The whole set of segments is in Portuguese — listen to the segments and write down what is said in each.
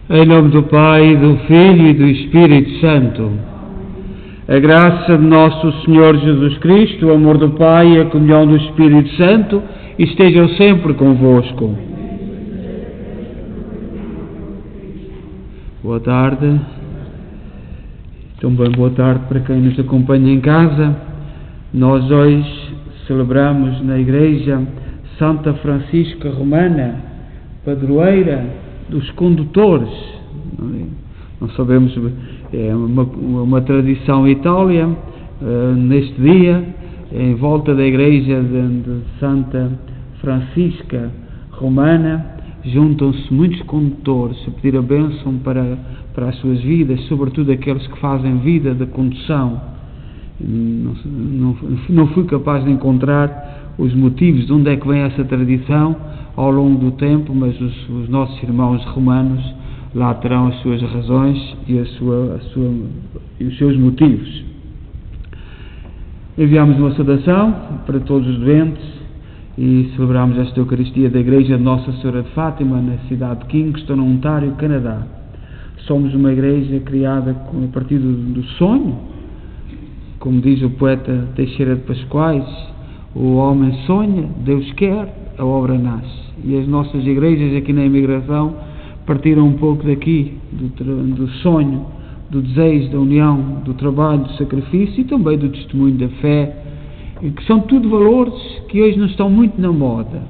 Em nome do Pai, do Filho e do Espírito Santo. A graça de nosso Senhor Jesus Cristo, o amor do Pai e a comunhão do Espírito Santo estejam sempre convosco. Boa tarde. Também boa tarde para quem nos acompanha em casa. Nós hoje celebramos na Igreja Santa Francisca Romana, padroeira dos condutores. Não sabemos, é uma tradição em Itália, neste dia, em volta da Igreja de Santa Francisca Romana, juntam-se muitos condutores a pedir a bênção para as suas vidas, sobretudo aqueles que fazem vida de condução. Não fui capaz de encontrar os motivos de onde é que vem essa tradição ao longo do tempo, mas os nossos irmãos romanos lá terão as suas razões e os seus motivos. Enviamos uma saudação para todos os doentes e celebramos esta Eucaristia da Igreja de Nossa Senhora de Fátima, na cidade de Kingston, no Ontário, Canadá. Somos uma igreja criada a partir do sonho, como diz o poeta Teixeira de Pascoais: o homem sonha, Deus quer, a obra nasce. E as nossas igrejas aqui na imigração partiram um pouco daqui, do sonho, do desejo, da união, do trabalho, do sacrifício e também do testemunho da fé, que são tudo valores que hoje não estão muito na moda.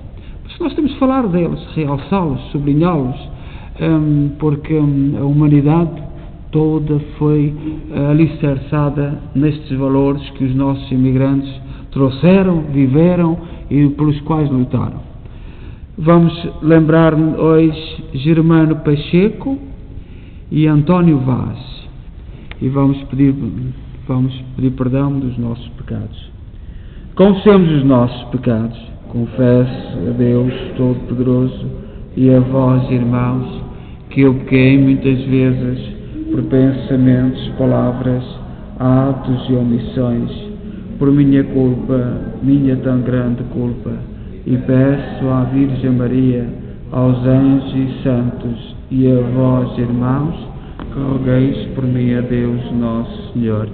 Mas nós temos de falar deles, realçá-los, sublinhá-los, porque a humanidade toda foi alicerçada nestes valores que os nossos imigrantes trouxeram, viveram e pelos quais lutaram. Vamos lembrar hoje Germano Pacheco e António Vaz e vamos pedir perdão dos nossos pecados. Confessemos os nossos pecados. Confesso a Deus Todo-Poderoso e a vós, irmãos, que eu pequei muitas vezes por pensamentos, palavras, atos e omissões, por minha culpa, minha tão grande culpa, e peço à Virgem Maria, aos anjos e santos e a vós, irmãos, que rogueis por mim a Deus Nosso Senhor.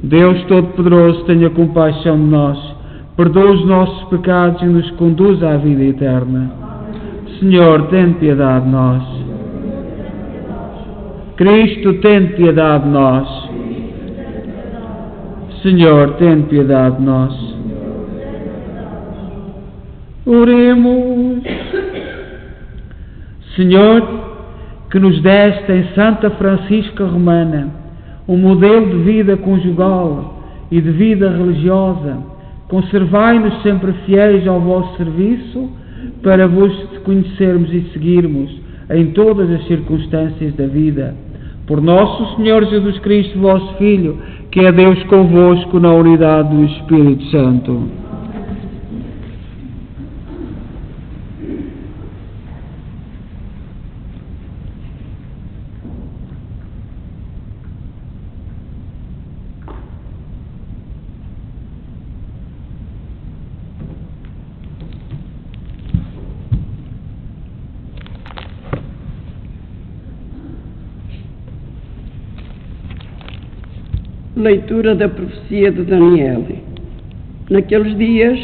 Deus Todo-Poderoso, tenha compaixão de nós, perdoa os nossos pecados e nos conduz à vida eterna. Senhor, tem piedade de nós. Cristo, tem piedade de nós. Senhor, tem piedade de nós. Oremos. Senhor, que nos deste em Santa Francisca Romana um modelo de vida conjugal e de vida religiosa, conservai-nos sempre fiéis ao vosso serviço, para vos conhecermos e seguirmos em todas as circunstâncias da vida. Por nosso Senhor Jesus Cristo, vosso Filho, que é Deus convosco na unidade do Espírito Santo. Leitura da profecia de Daniel. Naqueles dias,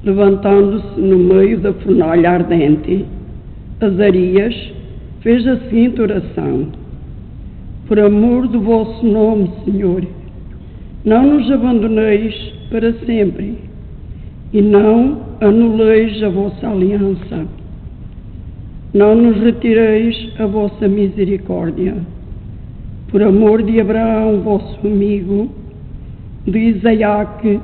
levantando-se no meio da fornalha ardente, Azarias fez a seguinte oração: por amor do vosso nome, Senhor, não nos abandoneis para sempre, e não anuleis a vossa aliança. Não nos retireis a vossa misericórdia. Por amor de Abraão, vosso amigo, de Isaac,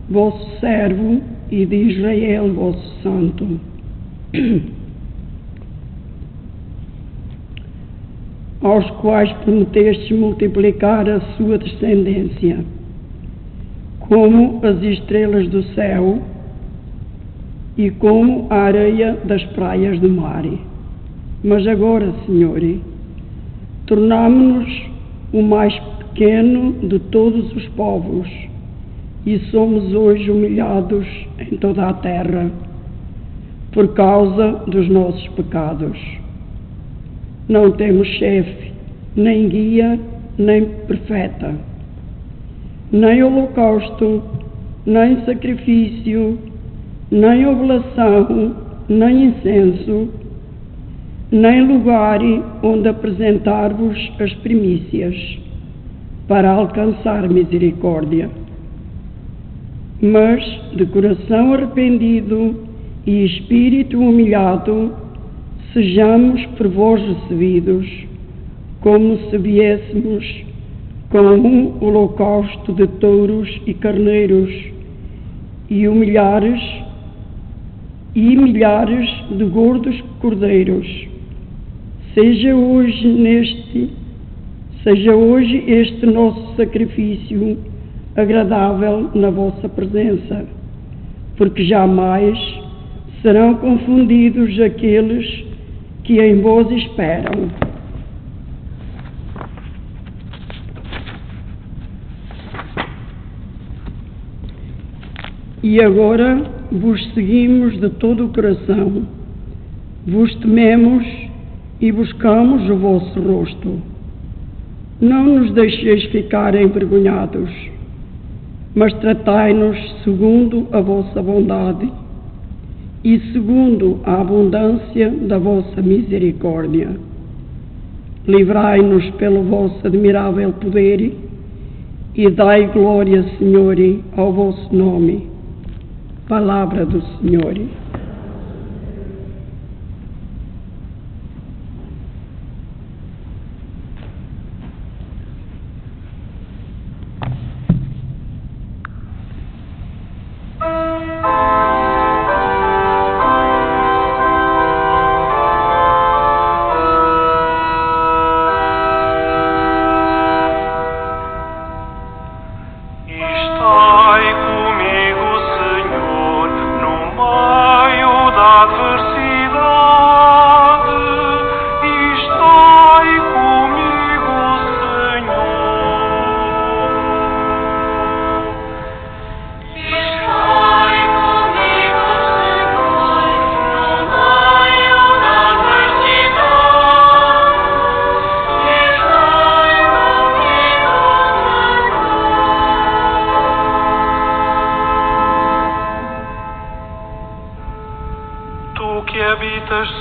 vosso servo, e de Israel, vosso santo. Aos quais prometestes multiplicar a sua descendência, como as estrelas do céu e como a areia das praias do mar. Mas agora, Senhor, tornámo-nos o mais pequeno de todos os povos, e somos hoje humilhados em toda a terra, por causa dos nossos pecados. não temos chefe, nem guia, nem profeta, nem holocausto, nem sacrifício, nem oblação, nem incenso, nem lugar onde apresentar-vos as primícias, para alcançar misericórdia. Mas, de coração arrependido e espírito humilhado, sejamos por vós recebidos, como se viéssemos com um holocausto de touros e carneiros, e milhares de gordos cordeiros. Seja hoje este nosso sacrifício agradável na vossa presença, porque jamais serão confundidos aqueles que em vós esperam. E agora vos seguimos de todo o coração, vos tememos e buscamos o vosso rosto. Não nos deixeis ficar envergonhados, mas tratai-nos segundo a vossa bondade e segundo a abundância da vossa misericórdia. Livrai-nos pelo vosso admirável poder e dai glória, Senhor, ao vosso nome. Palavra do Senhor.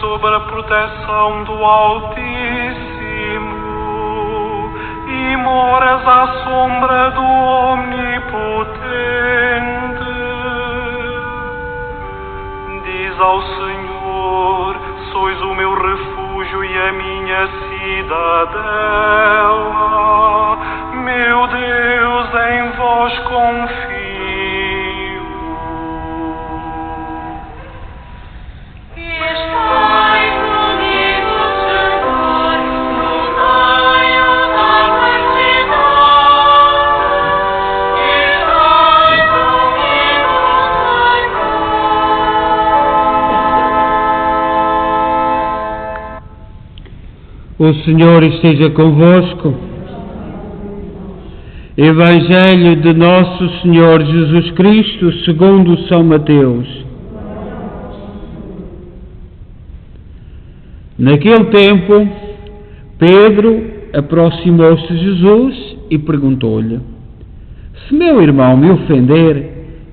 Sob a proteção do Altíssimo e moras à sombra do Omnipotente, diz ao Senhor: sois o meu refúgio e a minha cidadela, meu Deus, em vós confio. O Senhor esteja convosco. Evangelho de Nosso Senhor Jesus Cristo segundo São Mateus. Naquele tempo, Pedro aproximou-se de Jesus e perguntou-lhe: se meu irmão me ofender,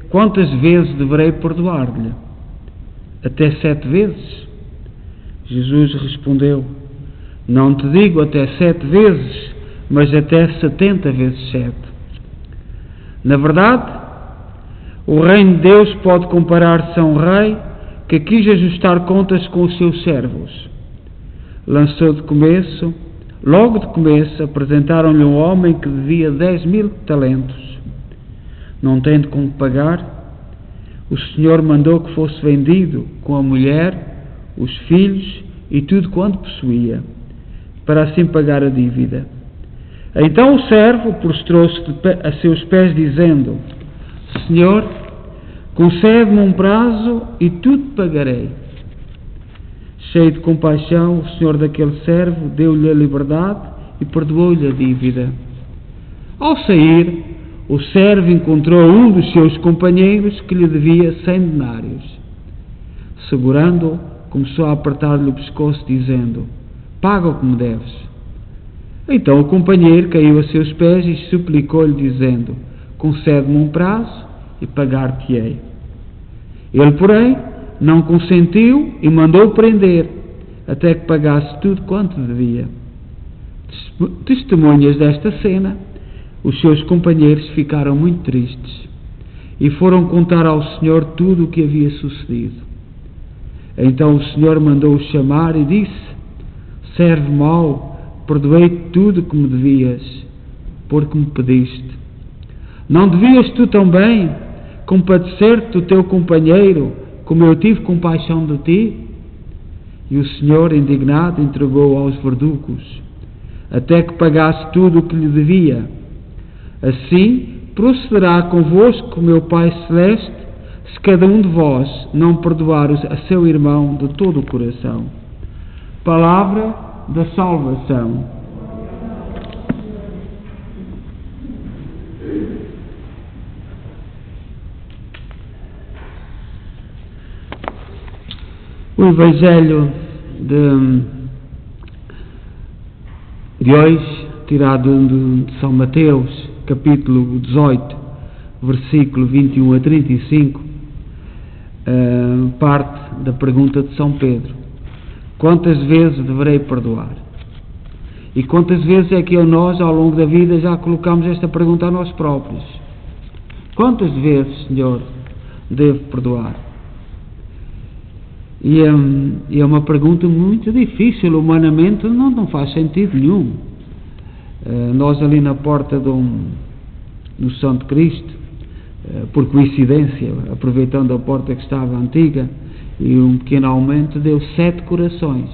quantas vezes deverei perdoar-lhe? Até 7 vezes? Jesus respondeu: não te digo até 7 vezes, mas até 70 vezes 7. Na verdade, o reino de Deus pode comparar-se a um rei que quis ajustar contas com os seus servos. Logo de começo, apresentaram-lhe um homem que devia 10.000 talentos. Não tendo como pagar, o Senhor mandou que fosse vendido com a mulher, os filhos e tudo quanto possuía, para assim pagar a dívida. Então o servo prostrou-se a seus pés, dizendo: Senhor, concede-me um prazo e tudo pagarei. Cheio de compaixão, o senhor daquele servo deu-lhe a liberdade e perdoou-lhe a dívida. Ao sair, o servo encontrou um dos seus companheiros que lhe devia 100 denários. Segurando-o, começou a apertar-lhe o pescoço, dizendo: paga o que me deves. Então o companheiro caiu a seus pés e suplicou-lhe, dizendo: concede-me um prazo e pagar-te-ei. Ele, porém, não consentiu e mandou prender, até que pagasse tudo quanto devia. Testemunhas desta cena, os seus companheiros ficaram muito tristes e foram contar ao Senhor tudo o que havia sucedido. Então o Senhor mandou-os chamar e disse: servo mau, perdoei-te tudo que me devias, porque me pediste. Não devias tu também compadecer-te do teu companheiro, como eu tive compaixão de ti? E o Senhor, indignado, entregou-o aos verdugos, até que pagasse tudo o que lhe devia. Assim procederá convosco o meu Pai Celeste, se cada um de vós não perdoar a seu irmão de todo o coração. Palavra da salvação. O Evangelho de hoje, tirado de São Mateus, capítulo 18, versículo 21 a 35, parte da pergunta de São Pedro: quantas vezes deverei perdoar? E quantas vezes é que nós, ao longo da vida, já colocamos esta pergunta a nós próprios? Quantas vezes, Senhor, devo perdoar? E é uma pergunta muito difícil, humanamente não faz sentido nenhum. Nós ali na porta do Santo Cristo, por coincidência, aproveitando a porta que estava antiga, e um pequeno aumento, deu 7 corações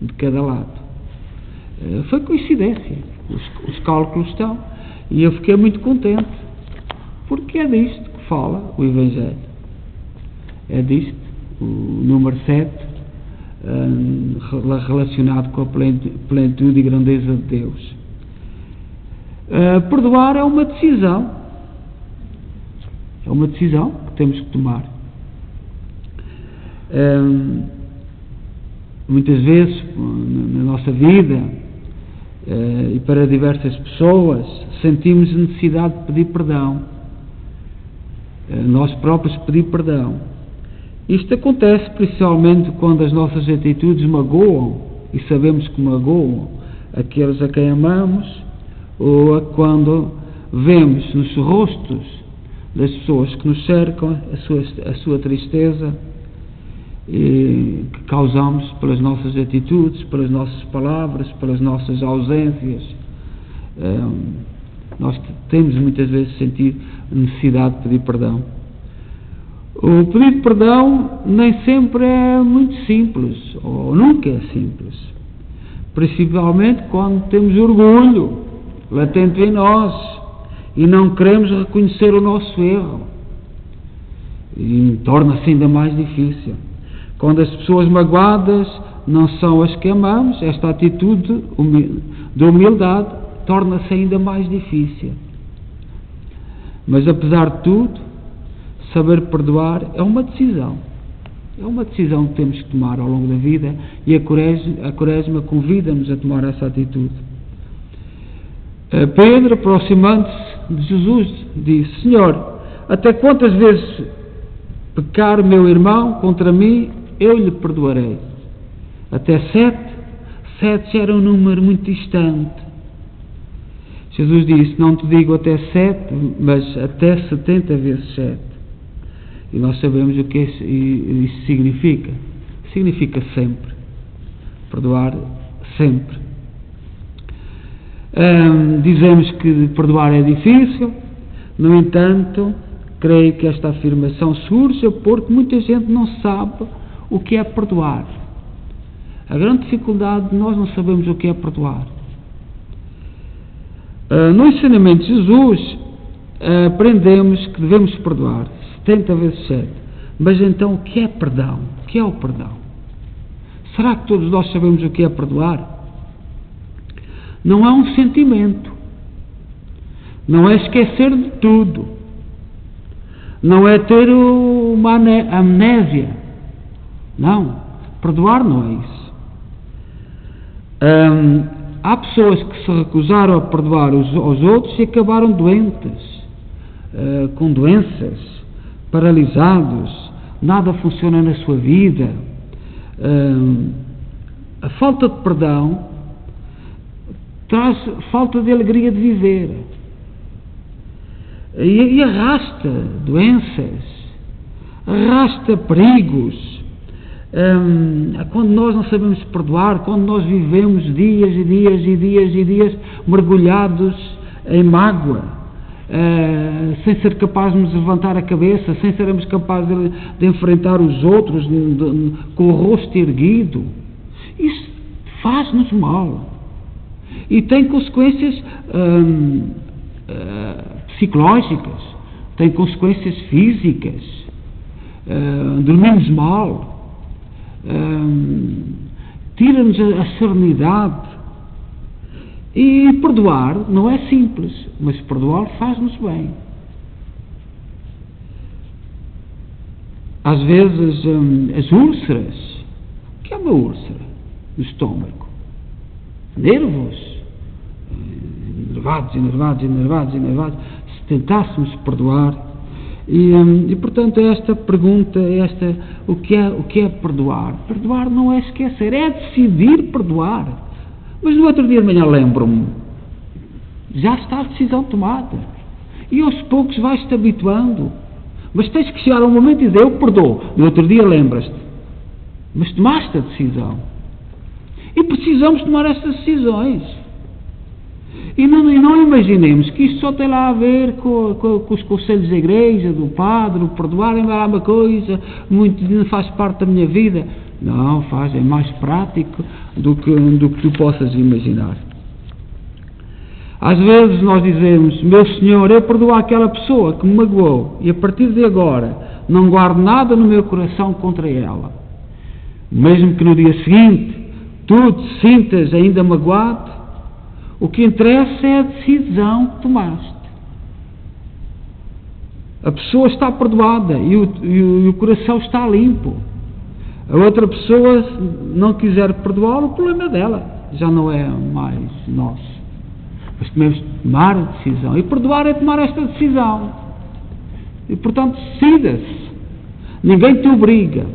de cada lado. Foi coincidência, os cálculos estão, e eu fiquei muito contente, porque é disto que fala o Evangelho. É disto, o número 7, relacionado com a plenitude e grandeza de Deus. Perdoar é uma decisão. É uma decisão que temos que tomar. Muitas vezes na nossa vida e para diversas pessoas sentimos necessidade de pedir perdão, nós próprios pedir perdão. Isto acontece principalmente quando as nossas atitudes magoam, e sabemos que magoam aqueles a quem amamos, ou quando vemos nos rostos das pessoas que nos cercam a sua tristeza que causamos pelas nossas atitudes, pelas nossas palavras, pelas nossas ausências. Nós temos muitas vezes sentido necessidade de pedir perdão. O pedido de perdão nem sempre é muito simples, ou nunca é simples, principalmente quando temos orgulho latente em nós e não queremos reconhecer o nosso erro, e torna-se ainda mais difícil. Quando as pessoas magoadas não são as que amamos, esta atitude de humildade torna-se ainda mais difícil. Mas apesar de tudo, saber perdoar é uma decisão. É uma decisão que temos que tomar ao longo da vida, e a Quaresma convida-nos a tomar essa atitude. Pedro, aproximando-se de Jesus, disse: Senhor, até quantas vezes pecar o meu irmão contra mim, eu lhe perdoarei? Até 7? 7 era um número muito distante. Jesus disse: não te digo até 7, mas até 70 vezes 7. E nós sabemos o que isso significa. Significa sempre. Perdoar sempre. Dizemos que perdoar é difícil. No entanto, creio que esta afirmação surge porque muita gente não sabe o que é perdoar. A grande dificuldade de nós não sabemos o que é perdoar. No ensinamento de Jesus, aprendemos que devemos perdoar 70 vezes 7. Mas então, o que é perdão? O que é o perdão? Será que todos nós sabemos o que é perdoar? Não é um sentimento. Não é esquecer de tudo. Não é ter uma amnésia. Não. Perdoar não é isso. Há pessoas que se recusaram a perdoar aos outros e acabaram doentes, com doenças, paralisados, nada funciona na sua vida. A falta de perdão traz falta de alegria de viver e arrasta doenças, arrasta perigos. Quando nós não sabemos perdoar, quando nós vivemos dias e dias e dias e dias mergulhados em mágoa, sem ser capazes de nos levantar a cabeça, sem sermos capazes de enfrentar os outros com o rosto erguido, isso faz-nos mal e tem consequências psicológicas, tem consequências físicas. Dormimos mal, tira-nos a serenidade. E perdoar não é simples, mas perdoar faz-nos bem. Às vezes as úlceras, o que é uma úlcera? No estômago, nervos, enervados, se tentássemos perdoar. E portanto esta pergunta, o que é perdoar? Perdoar não é esquecer, é decidir perdoar. Mas no outro dia de manhã lembro-me, já está a decisão tomada, e aos poucos vais-te habituando, mas tens que chegar a um momento e dizer: eu perdoo. No outro dia lembras-te, mas tomaste a decisão, e precisamos tomar estas decisões. E não imaginemos que isto só tem lá a ver com os conselhos da igreja, do padre, o perdoar é uma coisa, muito faz parte da minha vida. Não, é mais prático do que tu possas imaginar. Às vezes nós dizemos: meu Senhor, eu perdoo aquela pessoa que me magoou, e a partir de agora não guardo nada no meu coração contra ela. Mesmo que no dia seguinte tu te sintas ainda magoado, o que interessa é a decisão que tomaste. A pessoa está perdoada e o coração está limpo. A outra pessoa, se não quiser perdoar, o problema é dela, já não é mais nosso. Mas temos de tomar a decisão, e perdoar é tomar esta decisão. E portanto decida-se, ninguém te obriga.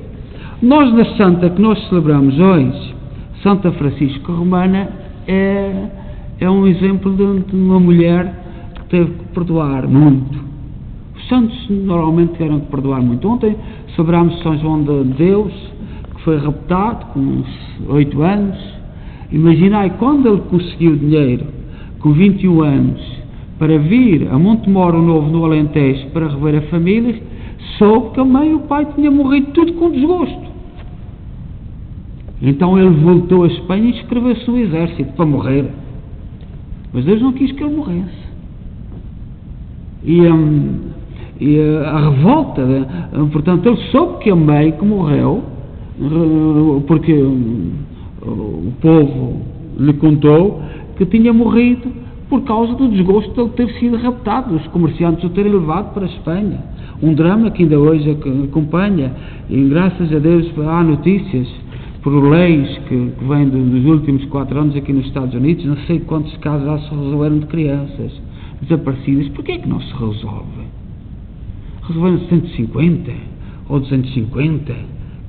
Nós, na santa que nós celebramos hoje, Santa Francisca Romana, é um exemplo de uma mulher que teve que perdoar muito. Os santos normalmente tiveram que perdoar muito. Ontem celebramos São João de Deus, que foi raptado com uns 8 anos. Imaginai, quando ele conseguiu dinheiro, com 21 anos, para vir a Montemoro Novo, no Alentejo, para rever a família, soube que a mãe e o pai tinham morrido tudo com desgosto. Então ele voltou a Espanha e inscreveu-se no exército para morrer. Mas Deus não quis que ele morresse. E a revolta, portanto, ele soube que a mãe que morreu, porque o povo lhe contou que tinha morrido por causa do desgosto de ele ter sido raptado, os comerciantes o terem levado para a Espanha. Um drama que ainda hoje acompanha, e graças a Deus há notícias por leis que vêm dos últimos 4 anos aqui nos Estados Unidos. Não sei quantos casos já se resolveram de crianças desaparecidas. Porquê é que não se resolve? Resolveram 150 ou 250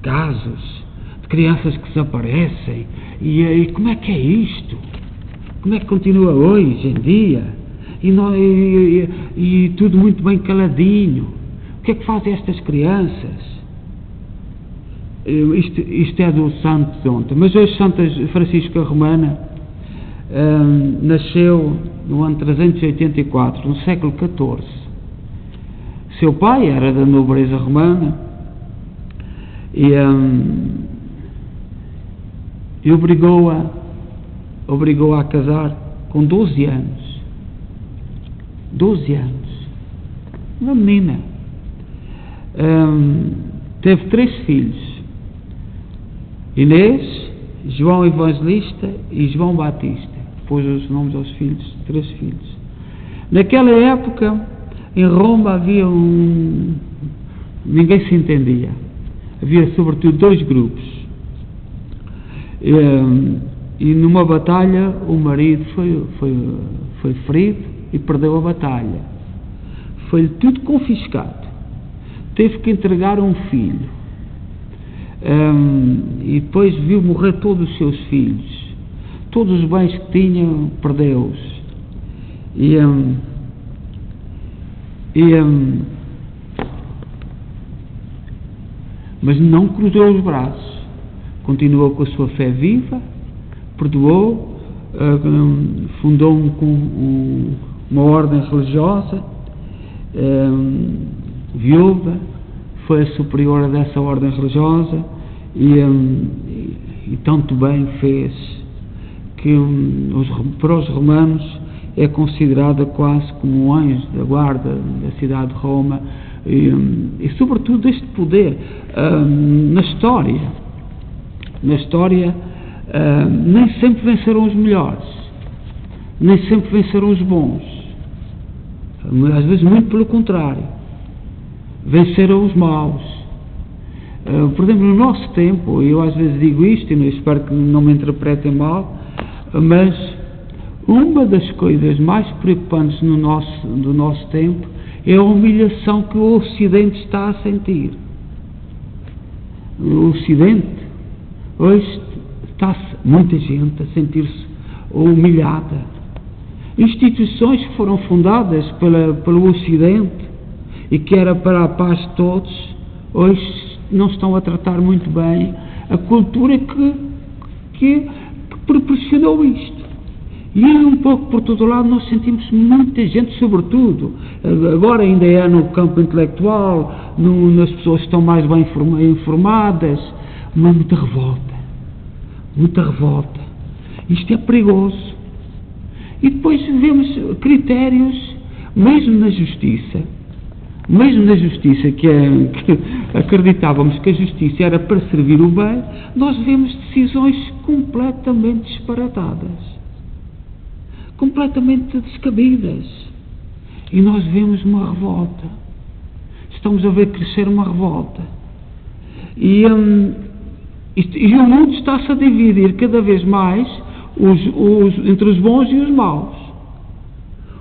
casos de crianças que desaparecem. E como é que é isto? Como é que continua hoje em dia? E tudo muito bem caladinho. O que é que fazem estas crianças? Isto é do santo de ontem. Mas hoje Santa Francisca Romana nasceu no ano 384, no século XIV. Seu pai era da nobreza romana e obrigou-a a casar com 12 anos. 12 anos. Uma menina. Teve 3 filhos: Inês, João Evangelista e João Batista. Pôs os nomes aos filhos, 3 filhos. Naquela época, em Roma, havia ninguém se entendia. Havia sobretudo 2 grupos. E numa batalha o marido foi ferido e perdeu a batalha. Foi-lhe tudo confiscado. Teve que entregar um filho. E depois viu morrer todos os seus filhos. Todos os bens que tinha, perdeu-os. Mas não cruzou os braços. Continuou com a sua fé viva, perdoou, fundou uma ordem religiosa, viúva, foi a superiora dessa ordem religiosa e tanto bem fez que para os romanos é considerada quase como um anjo da guarda da cidade de Roma e sobretudo este poder na história nem sempre venceram os melhores, nem sempre venceram os bons, às vezes muito pelo contrário, venceram os maus. Por exemplo, no nosso tempo, eu às vezes digo isto e eu espero que não me interpretem mal, mas uma das coisas mais preocupantes do nosso tempo é a humilhação que o Ocidente está a sentir. O Ocidente hoje está muita gente a sentir-se humilhada. Instituições que foram fundadas pelo Ocidente e que era para a paz de todos, hoje não estão a tratar muito bem a cultura que proporcionou isto. E um pouco por todo lado nós sentimos muita gente, sobretudo, agora ainda é no campo intelectual, nas pessoas que estão mais bem informadas, mas muita revolta. Isto é perigoso. E depois vemos critérios, mesmo na justiça, que acreditávamos que a justiça era para servir o bem, nós vemos decisões completamente disparatadas, completamente descabidas, e nós vemos uma revolta, estamos a ver crescer uma revolta, e o mundo está-se a dividir cada vez mais entre os bons e os maus.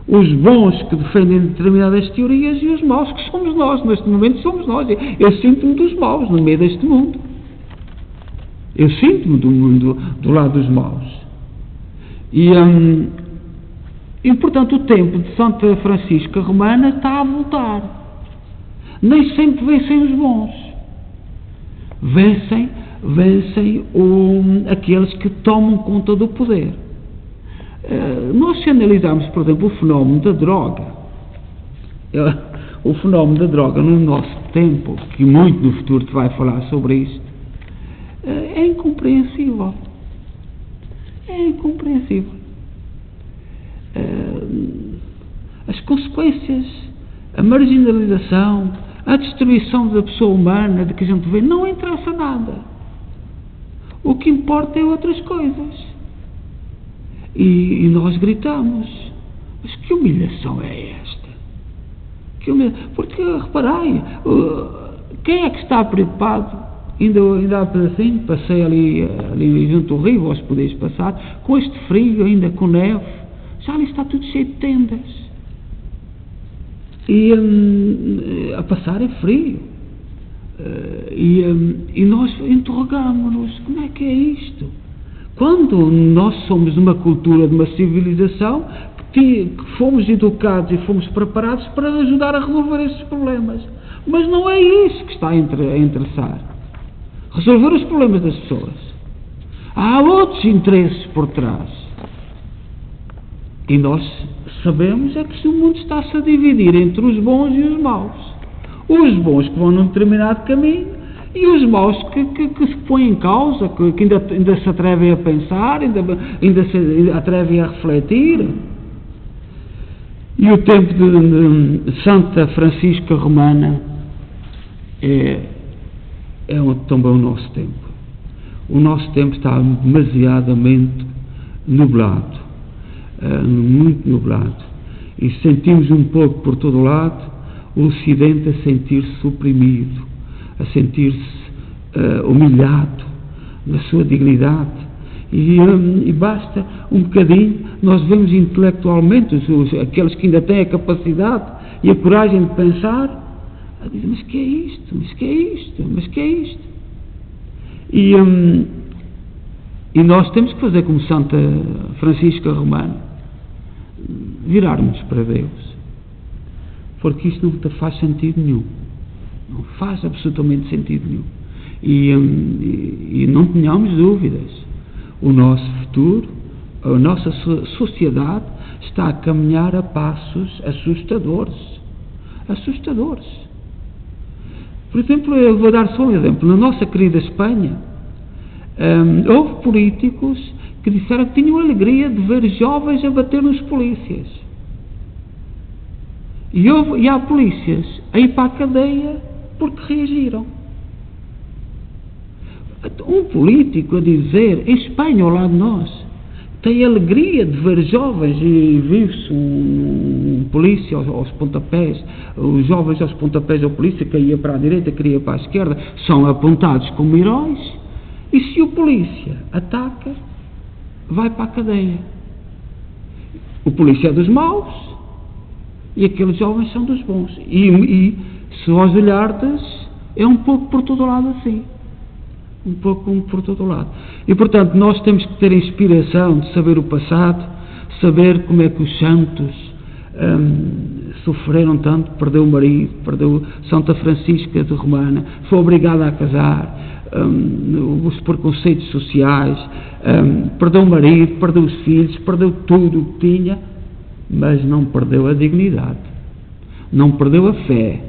Os bons que defendem determinadas teorias e os maus que somos nós. Neste momento somos nós. Eu sinto-me dos maus no meio deste mundo. Eu sinto-me do lado dos maus. E portanto o tempo de Santa Francisca Romana está a voltar. Nem sempre vencem os bons. Vencem aqueles que tomam conta do poder. Nós, se analisarmos, por exemplo, o fenómeno da droga, no nosso tempo, que muito no futuro te vai falar sobre isto, é incompreensível. As consequências, a marginalização, a destruição da pessoa humana, de que a gente vê, não interessa nada. O que importa é outras coisas. E nós gritamos, mas que humilhação é esta? Porque, reparai, quem é que está preocupado? Ainda há pedacinho, passei ali junto ao rio, vós podeis passar, com este frio, ainda com neve, já ali está tudo cheio de tendas. E a passar é frio. E nós interrogamos-nos, como é que é isto? Quando nós somos de uma cultura, de uma civilização, que fomos educados e fomos preparados para ajudar a resolver estes problemas. Mas não é isso que está a interessar. Resolver os problemas das pessoas. Há outros interesses por trás. E nós sabemos é que o mundo está-se a dividir entre os bons e os maus. Os bons que vão num determinado caminho e os maus que se põem em causa, que ainda se atrevem a pensar, ainda se atrevem a refletir. E o tempo de Santa Francisca Romana é também o nosso tempo. O nosso tempo está demasiadamente nublado, muito nublado. E sentimos um pouco por todo o lado o Ocidente a sentir-se oprimido, a sentir-se humilhado na sua dignidade, E basta um bocadinho, nós vemos intelectualmente aqueles que ainda têm a capacidade e a coragem de pensar, dizem, mas que é isto? Mas que é isto? Mas que é isto? E nós temos que fazer como Santa Francisca Romana, virarmos para Deus, porque isto não faz sentido nenhum, não faz absolutamente sentido nenhum, e não tenhamos dúvidas, o nosso futuro, a nossa sociedade está a caminhar a passos assustadores. Por exemplo, eu vou dar só um exemplo. Na nossa querida Espanha, houve políticos que disseram que tinham alegria de ver jovens a bater nos polícias. E há polícias a ir para a cadeia porque reagiram. Um político a dizer, em Espanha, ao lado de nós, tem alegria de ver jovens, e vive-se um polícia aos pontapés, os jovens aos pontapés da polícia, que ia para a direita, que ia para a esquerda, são apontados como heróis, e se o polícia ataca, vai para a cadeia. O polícia é dos maus, e aqueles jovens são dos bons. E se vós olhardes, é um pouco por todo lado assim. Um pouco por todo lado. E, portanto, nós temos que ter inspiração de saber o passado, saber como é que os santos sofreram tanto, perdeu o marido, perdeu Santa Francisca de Romana, foi obrigada a casar, os preconceitos sociais, perdeu o marido, perdeu os filhos, perdeu tudo o que tinha, mas não perdeu a dignidade, não perdeu a fé,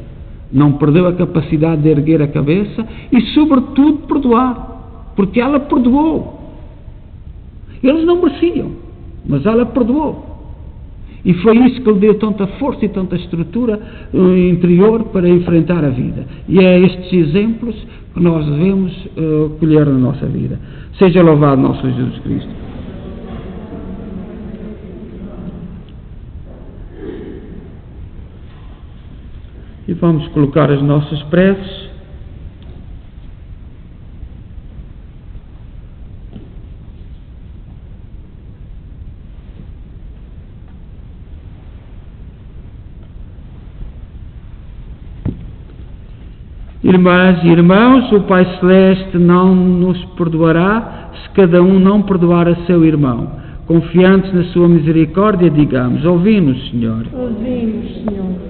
não perdeu a capacidade de erguer a cabeça e, sobretudo, perdoar, porque ela perdoou. Eles não mereciam, mas ela perdoou. E foi isso que lhe deu tanta força e tanta estrutura interior para enfrentar a vida. E é estes exemplos que nós devemos colher na nossa vida. Seja louvado nosso Jesus Cristo. E vamos colocar as nossas preces. Irmãs e irmãos, o Pai Celeste não nos perdoará se cada um não perdoar a seu irmão. Confiantes na sua misericórdia, digamos: ouvi-nos, Senhor. Ouvimos, Senhor.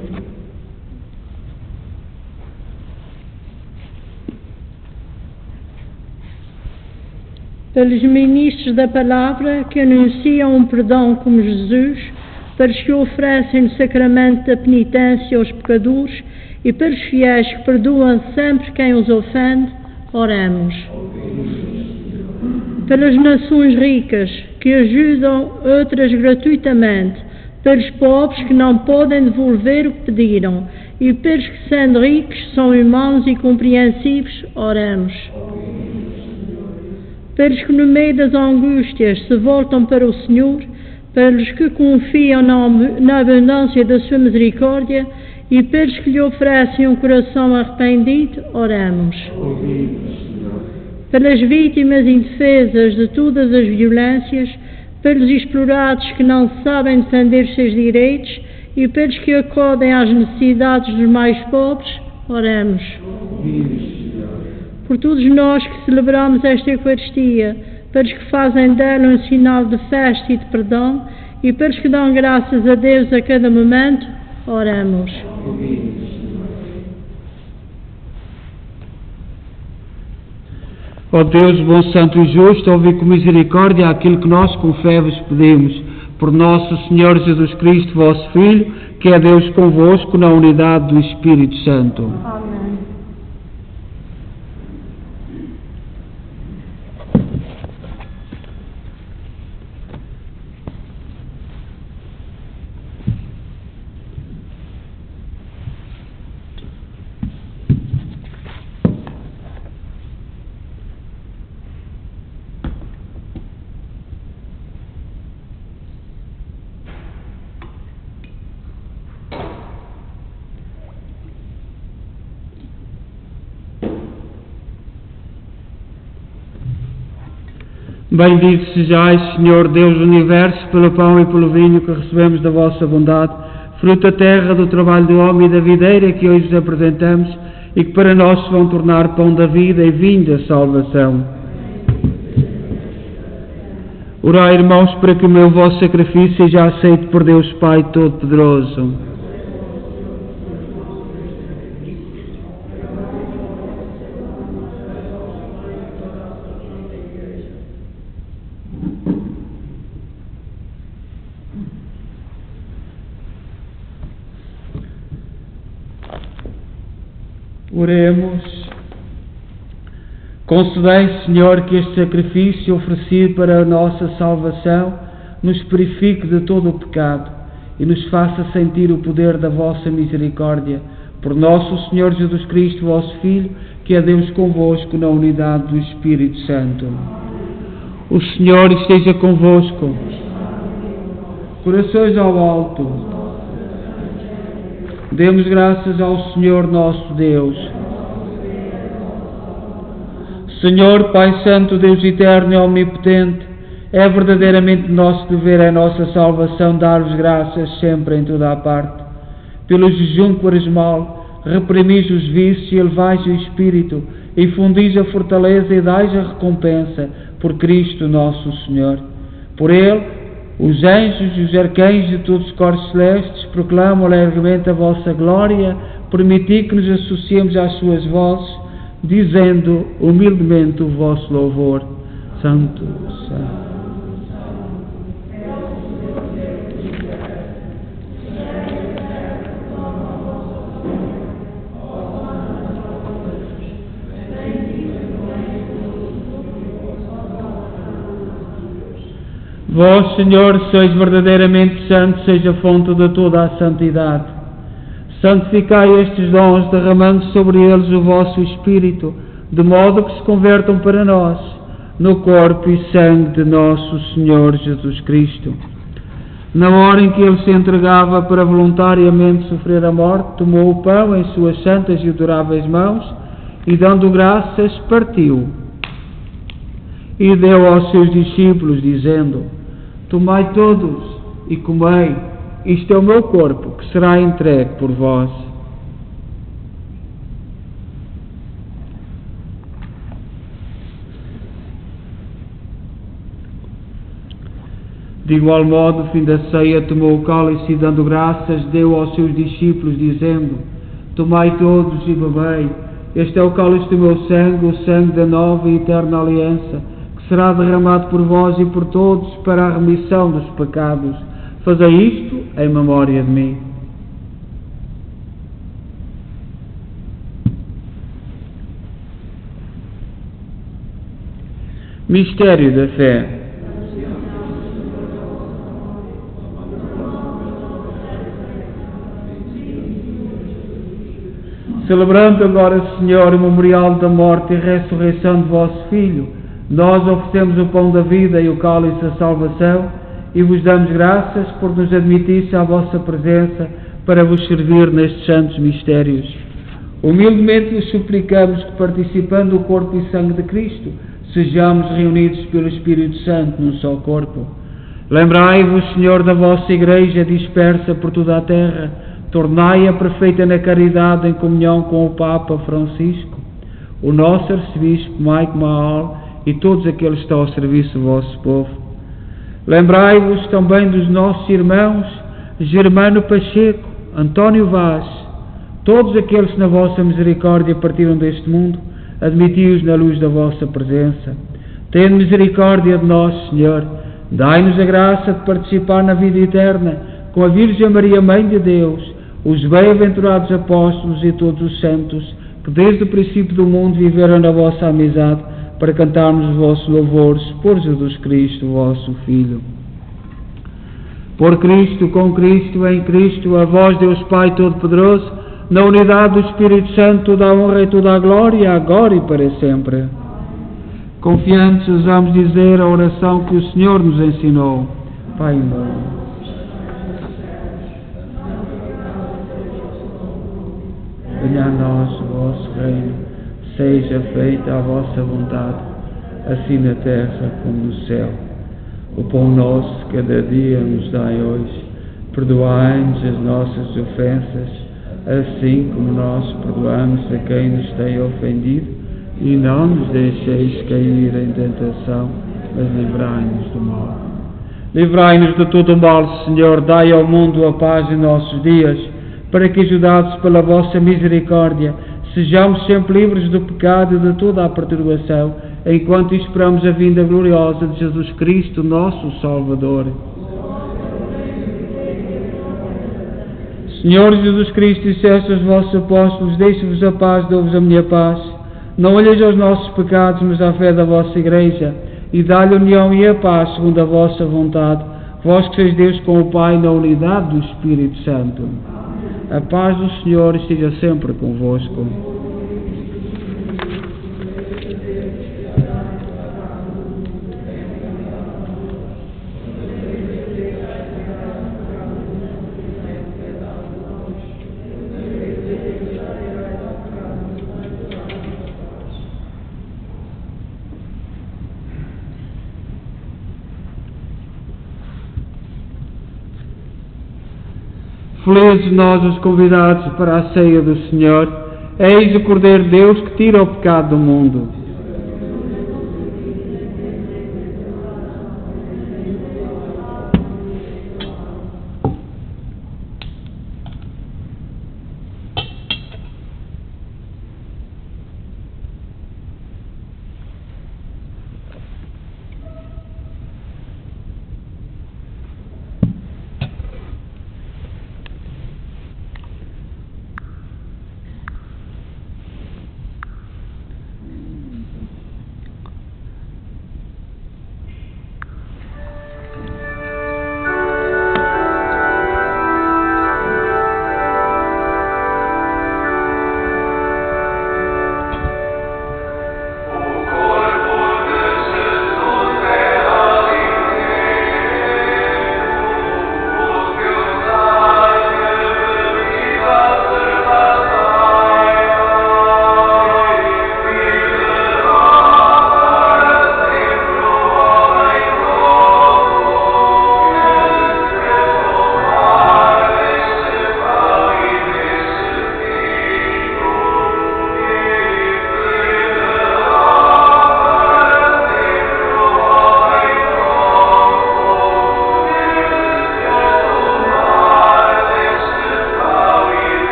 Pelos ministros da palavra que anunciam um perdão como Jesus, pelos que oferecem o sacramento da penitência aos pecadores e pelos fiéis que perdoam sempre quem os ofende, oremos. Pelas nações ricas que ajudam outras gratuitamente, pelos pobres que não podem devolver o que pediram e pelos que, sendo ricos, são irmãos e compreensivos, oremos. Pelos que no meio das angústias se voltam para o Senhor, pelos que confiam na abundância da sua misericórdia e pelos que lhe oferecem um coração arrependido, oremos. Pelas vítimas indefesas de todas as violências, pelos explorados que não sabem defender os seus direitos e pelos que acodem às necessidades dos mais pobres, oremos. Por todos nós que celebramos esta Eucaristia, pelos que fazem dela um sinal de festa e de perdão, e pelos que dão graças a Deus a cada momento, oremos. Ó Deus, bom, santo e justo, ouvi com misericórdia aquilo que nós com fé vos pedimos. Por nosso Senhor Jesus Cristo, vosso Filho, que é Deus convosco na unidade do Espírito Santo. Amém. Bendito sejais, Senhor Deus do Universo, pelo pão e pelo vinho que recebemos da vossa bondade, fruto da terra, do trabalho do homem e da videira que hoje vos apresentamos e que para nós se vão tornar pão da vida e vinho da salvação. Orai, irmãos, para que o meu vosso sacrifício seja aceito por Deus Pai Todo-Poderoso. Oremos. Concedei, Senhor, que este sacrifício oferecido para a nossa salvação nos purifique de todo o pecado e nos faça sentir o poder da vossa misericórdia. Por nosso Senhor Jesus Cristo, vosso Filho, que é Deus convosco na unidade do Espírito Santo. O Senhor esteja convosco. Corações ao alto. Demos graças ao Senhor nosso Deus. Senhor, Pai Santo, Deus eterno e omnipotente, é verdadeiramente nosso dever, é nossa salvação, dar-vos graças sempre em toda a parte. Pelo jejum quaresmal, reprimis os vícios e elevais o Espírito, infundis a fortaleza e dais a recompensa, por Cristo nosso Senhor. Por Ele, os anjos e os arcanjos de todos os corpos celestes proclamam alegremente a vossa glória, permiti que nos associemos às suas vozes, dizendo humildemente o vosso louvor. Santo, Santo. Vós, Senhor, sois verdadeiramente santo, seja a fonte de toda a santidade. Santificai estes dons, derramando sobre eles o vosso Espírito, de modo que se convertam para nós, no corpo e sangue de nosso Senhor Jesus Cristo. Na hora em que Ele se entregava para voluntariamente sofrer a morte, tomou o pão em suas santas e adoráveis mãos, e dando graças, partiu. E deu aos seus discípulos, dizendo: Tomai todos e comei, isto é o meu corpo, que será entregue por vós. De igual modo, no fim da ceia, tomou o cálice e, dando graças, deu aos seus discípulos, dizendo: Tomai todos e bebei, este é o cálice do meu sangue, o sangue da nova e eterna aliança, será derramado por vós e por todos para a remissão dos pecados. Fazei isto em memória de mim. Mistério da fé. Celebrando agora, Senhor, o memorial da morte e ressurreição de vosso Filho, nós oferecemos o pão da vida e o cálice da salvação e vos damos graças por nos admitir à vossa presença para vos servir nestes santos mistérios. Humildemente vos suplicamos que, participando do corpo e sangue de Cristo, sejamos reunidos pelo Espírito Santo num só corpo. Lembrai-vos, Senhor, da vossa Igreja dispersa por toda a terra, tornai-a perfeita na caridade em comunhão com o Papa Francisco, o nosso arcebispo Mike Mahal e todos aqueles que estão ao serviço do vosso povo. Lembrai-vos também dos nossos irmãos Germano Pacheco, António Vaz, todos aqueles que na vossa misericórdia partiram deste mundo, admiti-os na luz da vossa presença. Tende misericórdia de nós, Senhor, dai-nos a graça de participar na vida eterna com a Virgem Maria, Mãe de Deus, os bem-aventurados apóstolos e todos os santos que desde o princípio do mundo viveram na vossa amizade, para cantarmos os vossos louvores por Jesus Cristo, vosso Filho. Por Cristo, com Cristo, em Cristo, a vós, Deus Pai Todo-Poderoso, na unidade do Espírito Santo, toda a honra e toda a glória, agora e para sempre. Confiantes, ousamos dizer a oração que o Senhor nos ensinou. Pai nosso, venha a nós o vosso reino, seja feita a vossa vontade, assim na terra como no céu. O pão nosso cada dia nos dai hoje. Perdoai-nos as nossas ofensas, assim como nós perdoamos a quem nos tem ofendido, e não nos deixeis cair em tentação, mas livrai-nos do mal. Livrai-nos de todo o mal, Senhor, dai ao mundo a paz em nossos dias, para que, ajudados pela vossa misericórdia, sejamos sempre livres do pecado e de toda a perturbação, enquanto esperamos a vinda gloriosa de Jesus Cristo, nosso Salvador. Senhor Jesus Cristo, disseste aos vossos apóstolos: deixo-vos a paz, dou-vos a minha paz. Não olheis aos nossos pecados, mas à fé da vossa Igreja, e dá-lhe a união e a paz segundo a vossa vontade, vós que sois Deus com o Pai na unidade do Espírito Santo. A paz do Senhor esteja sempre convosco. Felizes nós os convidados para a ceia do Senhor. Eis o Cordeiro de Deus que tira o pecado do mundo.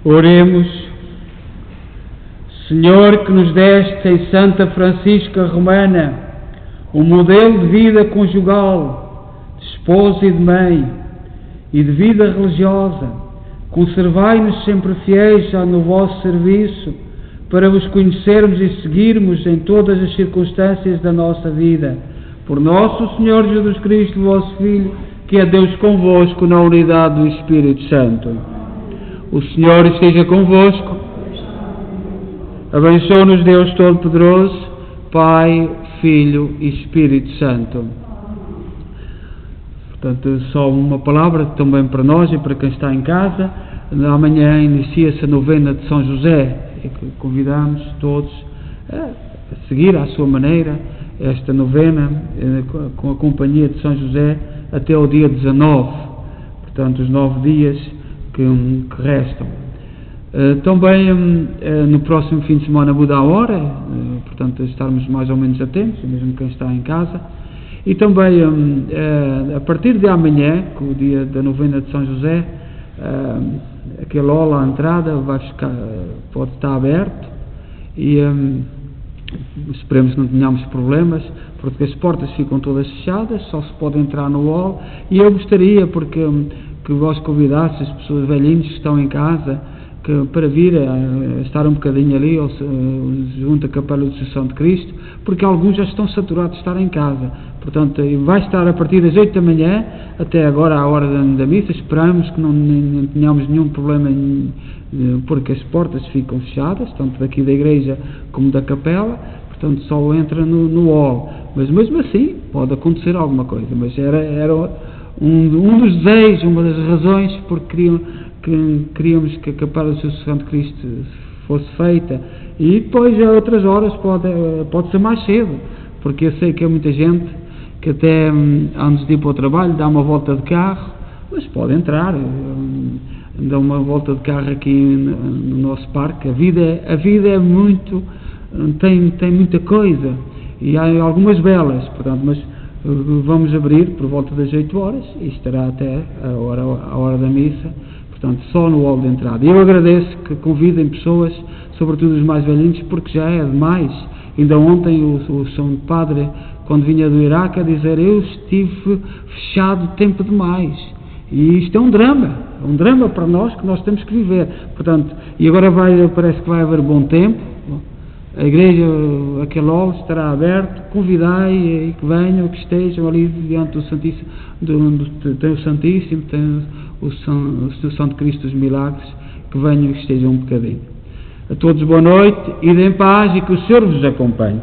Oremos. Senhor, que nos deste em Santa Francisca Romana um modelo de vida conjugal, de esposa e de mãe, e de vida religiosa, conservai-nos sempre fiéis no vosso serviço, para vos conhecermos e seguirmos em todas as circunstâncias da nossa vida. Por nosso Senhor Jesus Cristo, vosso Filho, que é Deus convosco na unidade do Espírito Santo. O Senhor esteja convosco. Abençoe-nos Deus Todo-Poderoso, Pai, Filho e Espírito Santo. Portanto, só uma palavra também para nós e para quem está em casa. Amanhã inicia-se a novena de São José, e que convidamos todos a seguir à sua maneira esta novena com a companhia de São José até o dia 19, portanto os 9 dias que restam. Também no próximo fim de semana muda a hora, portanto estarmos mais ou menos atentos, mesmo quem está em casa. E também a partir de amanhã, com o dia da novena de São José, aquele hall à entrada pode estar aberto e esperemos que não tenhamos problemas, porque as portas ficam todas fechadas, só se pode entrar no hall. E eu gostaria que vós convidasseis as pessoas velhinhas que estão em casa para vir estar um bocadinho ali junto à Capela de Assunção de Cristo, porque alguns já estão saturados de estar em casa. Portanto, vai estar a partir das 8 da manhã até agora à hora da missa. Esperamos que não tenhamos nenhum problema, porque as portas ficam fechadas, tanto daqui da igreja como da capela, portanto só entra no hall. Mas mesmo assim pode acontecer alguma coisa. Mas era um dos desejos, uma das razões porque queríamos que a Capela de Assunção de Cristo fosse feita. E depois a outras horas pode ser mais cedo, porque eu sei que há muita gente que até antes de ir para o trabalho dá uma volta de carro, mas pode entrar, dá uma volta de carro aqui no nosso parque. A vida é muito, tem muita coisa e há algumas belas, portanto, mas vamos abrir por volta das 8 horas e estará até a hora da missa, portanto só no hall de entrada. E eu agradeço que convidem pessoas, sobretudo os mais velhinhos, porque já é demais. Ainda ontem o São Padre, quando vinha do Iraque, a dizer: eu estive fechado tempo demais. E isto é um drama para nós, que nós temos que viver. Portanto, e agora parece que vai haver bom tempo. A igreja, aquele hall estará aberto. Convidai e que venham, que estejam ali diante do Santíssimo, tem o Santíssimo, tem o Santo Cristo dos Milagres, que venham e que estejam um bocadinho. A todos boa noite, ide em paz e que o Senhor vos acompanhe.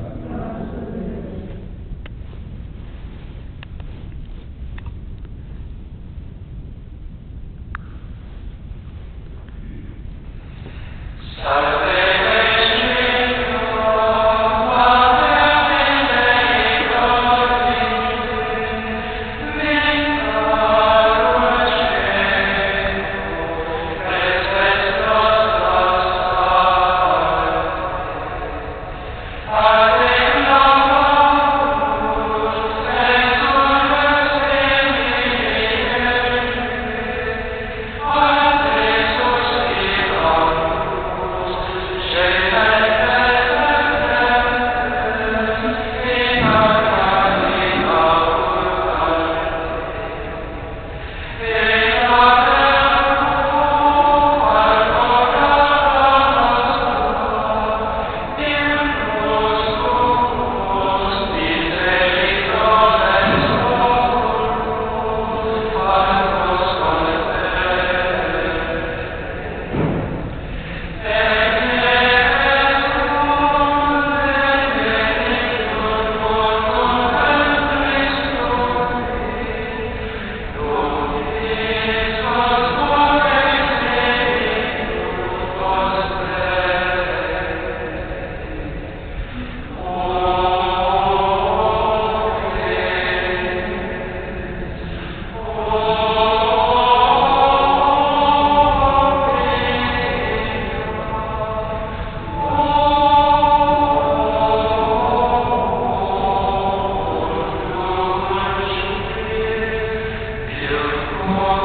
Oh